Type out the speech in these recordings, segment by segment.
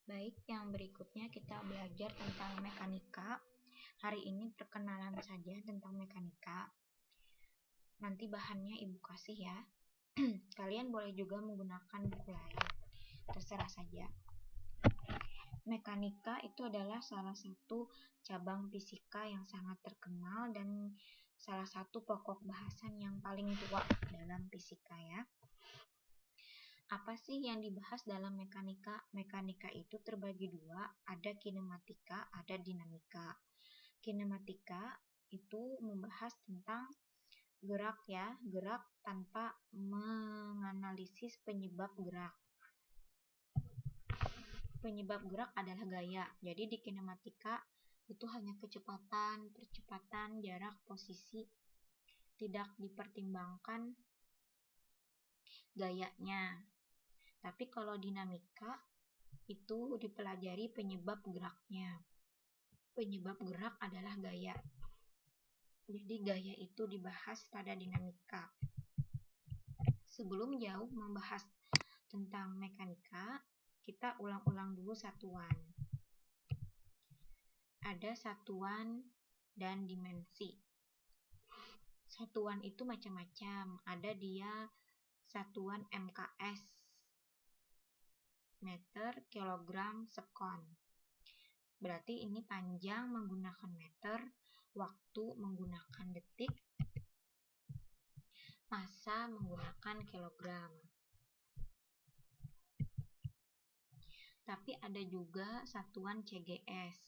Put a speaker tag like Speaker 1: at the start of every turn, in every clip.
Speaker 1: Baik, yang berikutnya kita belajar tentang mekanika. Hari ini perkenalan saja tentang mekanika. Nanti bahannya Ibu kasih ya. Kalian boleh juga menggunakan buku lain, terserah saja. Mekanika itu adalah salah satu cabang fisika yang sangat terkenal dan salah satu pokok bahasan yang paling tua dalam fisika ya. Apa sih yang dibahas dalam mekanika? Mekanika itu terbagi dua, ada kinematika, ada dinamika. Kinematika itu membahas tentang gerak ya, gerak tanpa menganalisis penyebab gerak. Penyebab gerak adalah gaya. Jadi di kinematika itu hanya kecepatan, percepatan, jarak, posisi, tidak dipertimbangkan gayanya. Tapi kalau dinamika itu dipelajari penyebab geraknya. Penyebab gerak adalah gaya. Jadi gaya itu dibahas pada dinamika. Sebelum jauh membahas tentang mekanika, kita ulang-ulang dulu satuan. Ada satuan dan dimensi. Satuan itu macam-macam. Ada dia satuan MKS, meter, kilogram, sekon. Berarti ini panjang menggunakan meter, waktu menggunakan detik, massa menggunakan kilogram. Tapi ada juga satuan CGS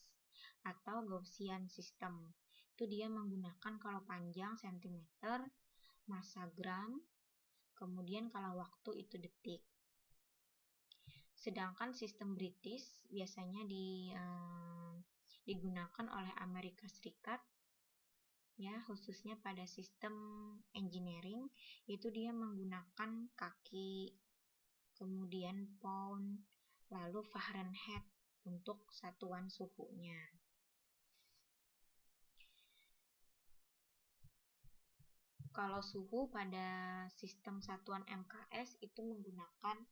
Speaker 1: atau Gaussian System. Itu dia menggunakan kalau panjang cm, massa gram, kemudian kalau waktu itu detik. Sedangkan sistem British biasanya digunakan oleh Amerika Serikat ya, khususnya pada sistem engineering, itu dia menggunakan kaki, kemudian pound, lalu Fahrenheit untuk satuan suhunya. Kalau suhu pada sistem satuan MKS itu menggunakan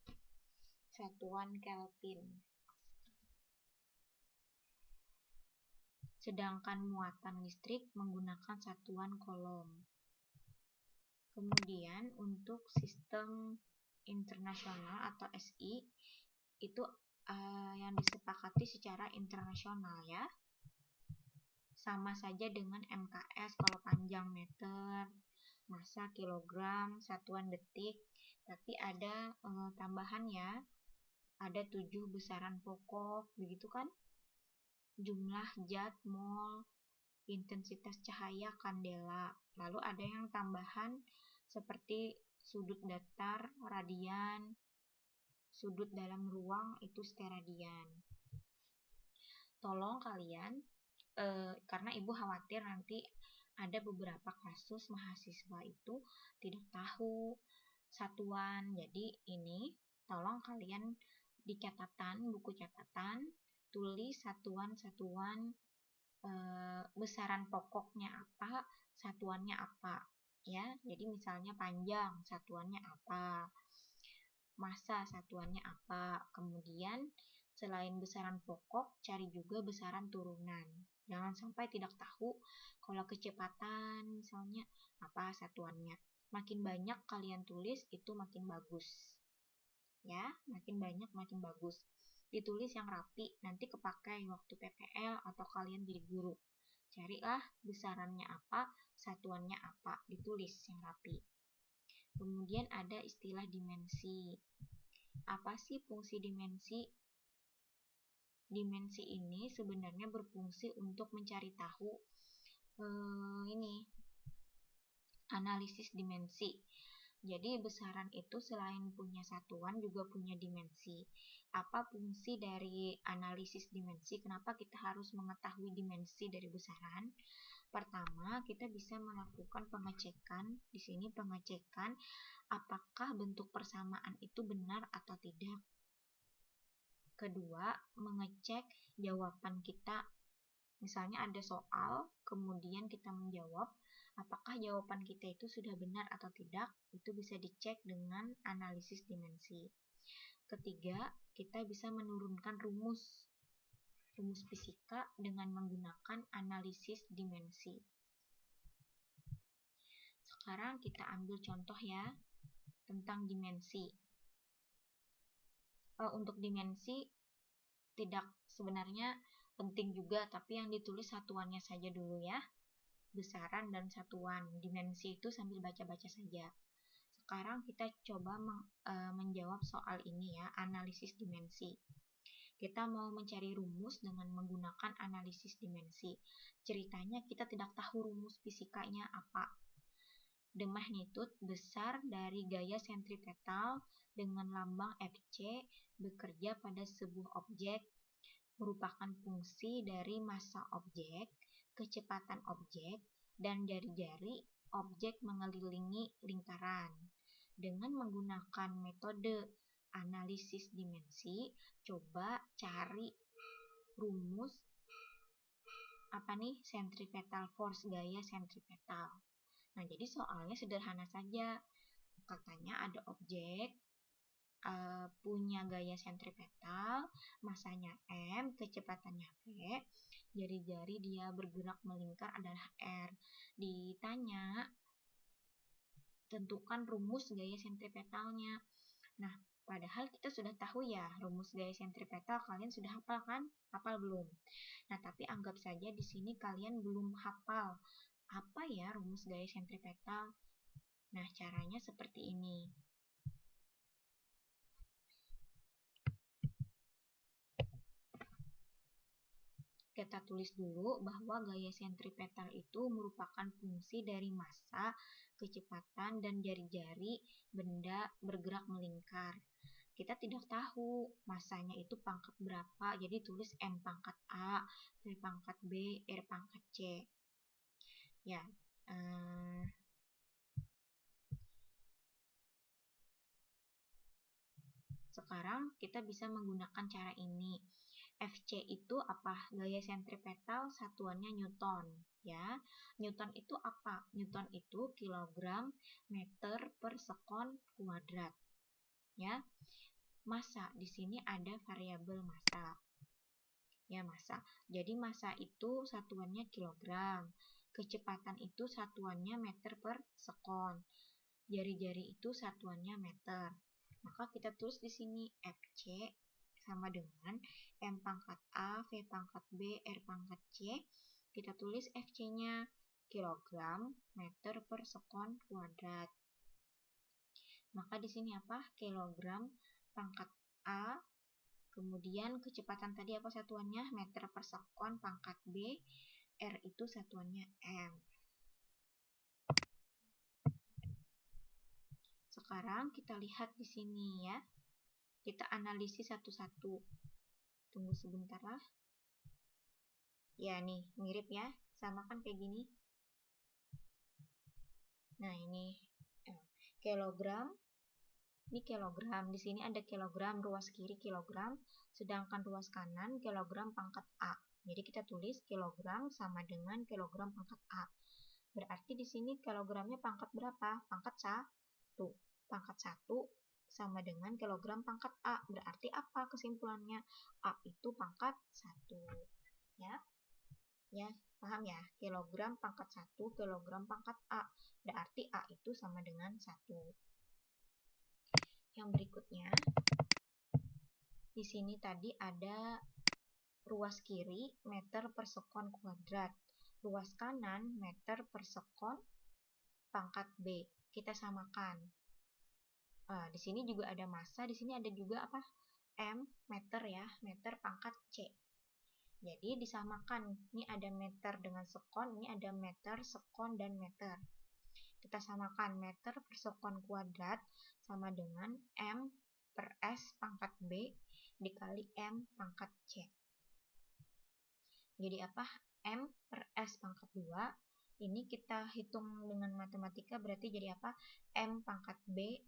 Speaker 1: satuan Kelvin. Sedangkan muatan listrik menggunakan satuan Coulomb. Kemudian untuk sistem internasional atau SI itu yang disepakati secara internasional ya. Sama saja dengan MKS, kalau panjang meter, massa kilogram, satuan detik, tapi ada tambahan ya. Ada 7 besaran pokok, begitu kan? Jumlah zat, mol, intensitas cahaya, kandela. Lalu ada yang tambahan seperti sudut datar, radian, sudut dalam ruang itu steradian. Tolong kalian, karena Ibu khawatir nanti ada beberapa kasus mahasiswa itu tidak tahu satuan. Jadi ini tolong kalian di catatan, buku catatan, tulis satuan-satuan besaran pokoknya apa, satuannya apa ya. Jadi misalnya panjang, satuannya apa, massa satuannya apa. Kemudian selain besaran pokok, cari juga besaran turunan. Jangan sampai tidak tahu kalau kecepatan misalnya apa satuannya. Makin banyak kalian tulis itu makin bagus. Ya, makin banyak makin bagus. Ditulis yang rapi, nanti kepakai waktu PPL atau kalian jadi guru. Carilah besarannya apa, satuannya apa, ditulis yang rapi. Kemudian ada istilah dimensi. Apa sih fungsi dimensi? Dimensi ini sebenarnya berfungsi untuk mencari tahu analisis dimensi. Jadi besaran itu selain punya satuan juga punya dimensi. Apa fungsi dari analisis dimensi? Kenapa kita harus mengetahui dimensi dari besaran? Pertama, kita bisa melakukan pengecekan. Di sini pengecekan apakah bentuk persamaan itu benar atau tidak. Kedua, mengecek jawaban kita. Misalnya ada soal, kemudian kita menjawab, apakah jawaban kita itu sudah benar atau tidak, itu bisa dicek dengan analisis dimensi. Ketiga, kita bisa menurunkan rumus fisika dengan menggunakan analisis dimensi. Sekarang kita ambil contoh ya tentang dimensi. Untuk dimensi tidak sebenarnya penting juga, tapi yang ditulis satuannya saja dulu ya. Besaran dan satuan. Dimensi itu sambil baca-baca saja. Sekarang kita coba menjawab soal ini ya, analisis dimensi. Kita mau mencari rumus dengan menggunakan analisis dimensi. Ceritanya kita tidak tahu rumus fisikanya apa. The magnitude besar dari gaya sentripetal dengan lambang Fc bekerja pada sebuah objek merupakan fungsi dari massa objek, kecepatan objek, dan jari-jari objek mengelilingi lingkaran. Dengan menggunakan metode analisis dimensi, coba cari rumus centripetal force, gaya sentripetal. Nah, jadi soalnya sederhana saja. Katanya ada objek punya gaya sentripetal, masanya M, kecepatannya V, jari-jari dia bergerak melingkar adalah R. Ditanya, tentukan rumus gaya sentripetalnya. Nah, padahal kita sudah tahu ya, rumus gaya sentripetal kalian sudah hafal kan? Hafal belum? Nah, tapi anggap saja di sini kalian belum hafal. Apa ya rumus gaya sentripetal? Nah, caranya seperti ini. Kita tulis dulu bahwa gaya sentripetal itu merupakan fungsi dari massa, kecepatan, dan jari-jari benda bergerak melingkar. Kita tidak tahu massanya itu pangkat berapa, jadi tulis M pangkat A, V pangkat B, R pangkat C. Ya, sekarang kita bisa menggunakan cara ini. Fc itu apa? Gaya sentripetal satuannya Newton, ya. Newton itu apa? Newton itu kilogram meter per sekon kuadrat, ya. Massa, di sini ada variabel massa. Ya, massa. Jadi massa itu satuannya kilogram. Kecepatan itu satuannya meter per sekon. Jari-jari itu satuannya meter. Maka kita tulis di sini Fc sama dengan M pangkat A, V pangkat B, R pangkat C. Kita tulis Fc-nya kilogram meter per sekon kuadrat. Maka di sini apa? Kilogram pangkat A, kemudian kecepatan tadi apa satuannya? Meter per sekon pangkat B, R itu satuannya M. Sekarang kita lihat di sini ya. Kita analisis satu-satu. Tunggu sebentar lah. Ya nih, mirip ya. Sama kan kayak gini. Nah, ini kilogram. Ini kilogram. Di sini ada kilogram, ruas kiri kilogram, sedangkan ruas kanan kilogram pangkat A. Jadi kita tulis kilogram sama dengan kilogram pangkat A. Berarti di sini kilogramnya pangkat berapa? Pangkat 1. Pangkat 1 sama dengan kilogram pangkat A. Berarti apa kesimpulannya? A itu pangkat 1. Ya. Ya, paham ya? Kilogram pangkat 1, kilogram pangkat A. Berarti A itu sama dengan 1. Yang berikutnya, di sini tadi ada ruas kiri meter per sekon kuadrat. Ruas kanan meter per sekon pangkat B. Kita samakan. Di sini juga ada massa, di sini ada juga apa? M meter ya, meter pangkat C. Jadi disamakan. Ini ada meter dengan sekon, ini ada meter, sekon, dan meter. Kita samakan meter per sekon kuadrat sama dengan M per S pangkat B dikali M pangkat C. Jadi apa? M per S pangkat 2. Ini kita hitung dengan matematika berarti jadi apa? M pangkat B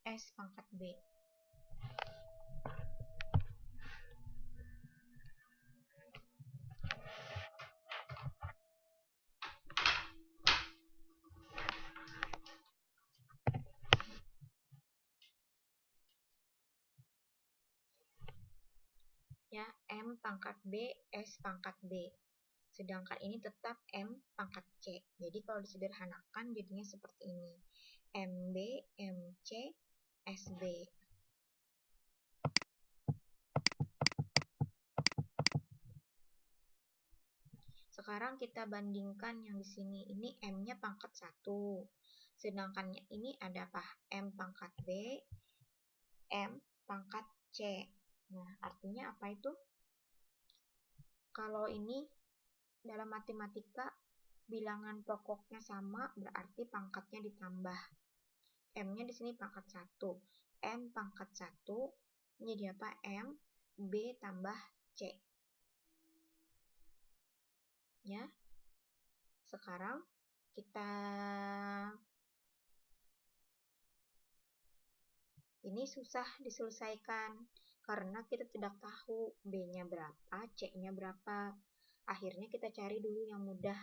Speaker 1: S pangkat B. Ya, M pangkat B, S pangkat B. Sedangkan ini tetap M pangkat C. Jadi kalau disederhanakan jadinya seperti ini. MB, MC, SB. Sekarang kita bandingkan yang di sini. Ini M-nya pangkat 1. Sedangkan ini ada apa? M pangkat B, M pangkat C. Nah, artinya apa itu? Kalau ini dalam matematika bilangan pokoknya sama, berarti pangkatnya ditambah. M-nya di sini pangkat 1. M pangkat 1 ini jadi apa? M B tambah C. Ya. Sekarang kita ini susah diselesaikan karena kita tidak tahu B-nya berapa, C-nya berapa. Akhirnya kita cari dulu yang mudah.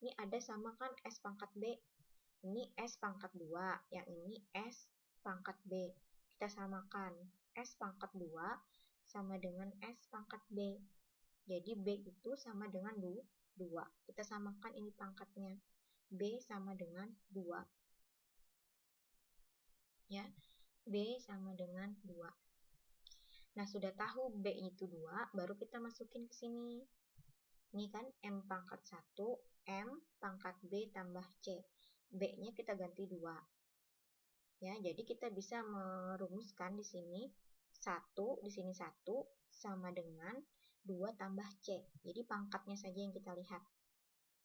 Speaker 1: Ini ada sama kan S pangkat B. Ini S pangkat 2, yang ini S pangkat B. Kita samakan. S pangkat 2 sama dengan S pangkat B. Jadi B itu sama dengan 2. Kita samakan ini pangkatnya. B sama dengan 2. Ya, B sama dengan 2. Nah, sudah tahu B itu 2, baru kita masukin ke sini. Ini kan M pangkat 1, M pangkat B tambah C. B-nya kita ganti 2. Ya, jadi kita bisa merumuskan di sini 1, di sini 1 sama dengan 2 tambah C. Jadi pangkatnya saja yang kita lihat.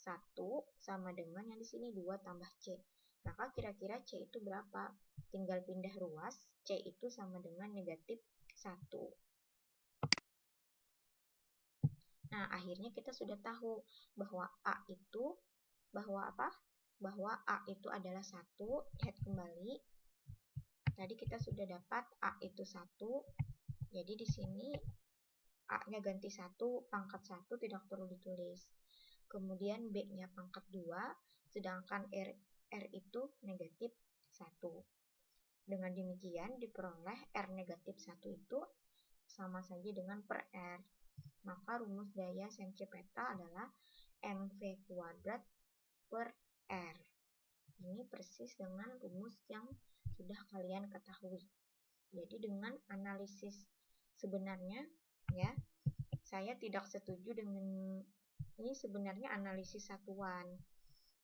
Speaker 1: 1 sama dengan yang di sini 2 tambah C. Maka kira-kira C itu berapa? Tinggal pindah ruas, C itu sama dengan negatif 1. Nah, akhirnya kita sudah tahu bahwa A itu bahwa A itu adalah 1. Lihat kembali. Tadi kita sudah dapat A itu 1. Jadi di sini A-nya ganti 1, pangkat 1 tidak perlu ditulis. Kemudian B-nya pangkat 2, sedangkan R itu negatif 1. Dengan demikian diperoleh R negatif 1 itu sama saja dengan per R. Maka rumus gaya sentripetal adalah MV kuadrat per R. Ini persis dengan rumus yang sudah kalian ketahui. Jadi dengan analisis sebenarnya, ya, saya tidak setuju dengan ini sebenarnya analisis satuan.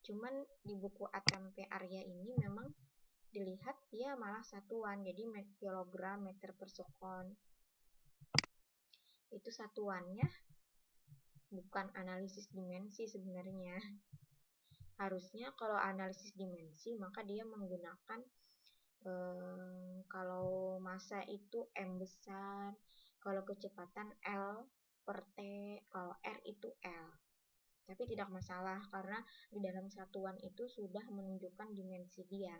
Speaker 1: Cuman di buku ATMP Arya ini memang dilihat dia malah satuan, jadi kilogram meter per sekon. Itu satuannya, bukan analisis dimensi sebenarnya. Harusnya kalau analisis dimensi maka dia menggunakan kalau massa itu M besar, kalau kecepatan L per T, kalau R itu L. Tapi tidak masalah karena di dalam satuan itu sudah menunjukkan dimensi dia.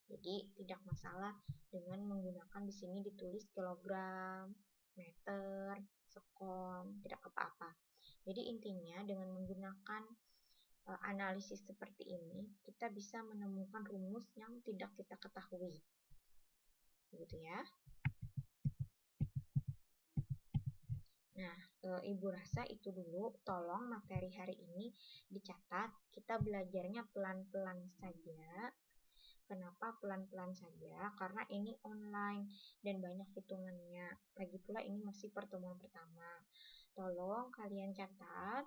Speaker 1: Jadi tidak masalah dengan menggunakan di sini ditulis kilogram, meter, sekon, tidak apa-apa. Jadi intinya dengan menggunakan analisis seperti ini, kita bisa menemukan rumus yang tidak kita ketahui. Begitu ya. Nah, Ibu rasa itu dulu. Tolong materi hari ini dicatat. Kita belajarnya pelan-pelan saja. Kenapa pelan-pelan saja? Karena ini online dan banyak hitungannya. Lagi pula ini masih pertemuan pertama. Tolong kalian catat.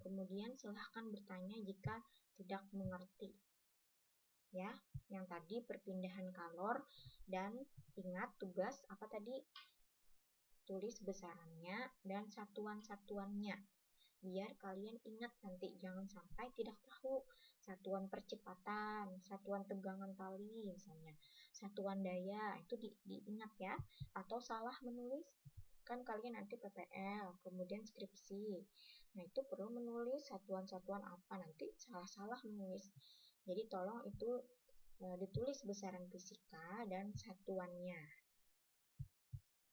Speaker 1: Kemudian silahkan bertanya jika tidak mengerti. Ya, yang tadi perpindahan kalor dan ingat tugas apa tadi? Tulis besarannya dan satuan-satuannya. Biar kalian ingat nanti, jangan sampai tidak tahu satuan percepatan, satuan tegangan tali misalnya, satuan daya, itu diingat ya. Atau salah menulis, kan kalian nanti PPL, kemudian skripsi. Nah, itu perlu menulis satuan-satuan apa, nanti salah-salah menulis. Jadi tolong itu ditulis besaran fisika dan satuannya.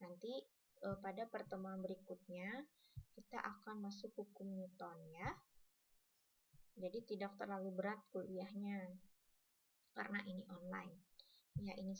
Speaker 1: Nanti pada pertemuan berikutnya kita akan masuk hukum Newton ya. Jadi tidak terlalu berat kuliahnya karena ini online. Ya, ini